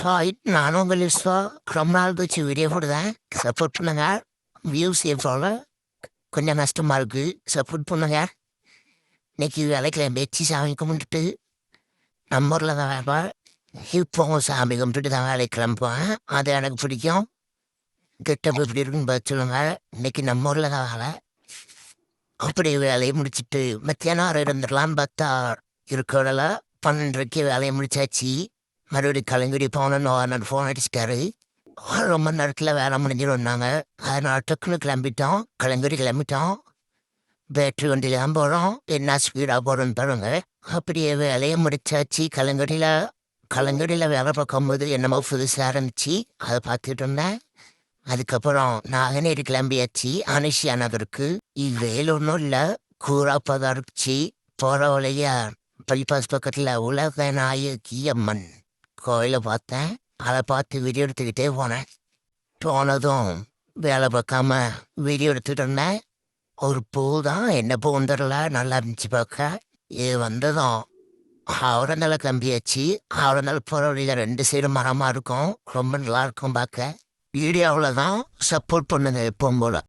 Hi, நானும் உங்கள் லிஸ்வா. ரொம்ப நாள் கழிச்சு வீடியோ போடுதேன். சப்போர்ட் பண்ணுங்க. வியூஸ் ஏற்றோல கொஞ்சம் கஷ்டமாக இருக்குது. சப்போர்ட் பண்ணுங்க. இன்னைக்கு வேலைக்கு வச்சு சாமி கும்பிட்டுட்டு நம்ம ஊரில் தான் வேலை. இப்போ சாமி கும்பிட்டுட்டு தான் வேலைக்கு கிளம்புவேன். அது எனக்கு பிடிக்கும். கெட்டப்பு எப்படி இருக்குன்னு பார்த்து சொல்லுங்க. இன்னைக்கு நம்ம ஊரில் தான் வேலை. அப்படி வேலையை முடிச்சுட்டு மத்தியானம் இருந்துடலான்னு பார்த்தா இருக்கிறல 12:30 வேலையை முடிச்சாச்சு. மறுபடியும் கலைஞரி போனோன்னு ஃபோன் அடிச்சிட்டாரு. ரொம்ப நேரத்தில் வேலை முடிஞ்சிடும்னாங்க. அதனால் டக்குன்னு கிளம்பிட்டோம். கலைஞரி கிளம்பிட்டோம். பேட்ரி வண்டியில் தான் போகிறோம். என்ன ஸ்பீடாக போகிறோன்னு பாருங்க. அப்படியே வேலையை முடிச்சாச்சு. கலைஞரியில் வேலை பார்க்கும்போது என்னமோ புதுசாக இருந்துச்சு. அதை பார்த்துட்டு இருந்தேன். அதுக்கப்புறம் நாகநேரி கிளம்பியாச்சு அனுஷியா நகருக்கு. வேலை ஒன்றும் இல்லை, கூறாப்பா தான் இருந்துச்சு. போகிற வழியா பைபாஸ் பக்கத்தில் உலக நாயகி அம்மன் கோயிலை பார்த்தேன். அதை பார்த்து வீடியோ எடுத்துக்கிட்டே போனேன். போனதும் வேலை பார்க்காம வீடியோ எடுத்துகிட்டு இருந்தேன். ஒரு பூ தான், என்ன பூன்னு தெரில, நல்லா இருந்துச்சு பார்க்க. இது வந்ததும் ஆவரந்தால கம்பியாச்சு. ஆவரந்தால போகிற வழியில் 2 சைடு மரமாக இருக்கும். ரொம்ப நல்லா இருக்கும் பார்க்க. வீடியோவில் தான். சப்போர்ட் பண்ணுங்க எப்பவும் போல்.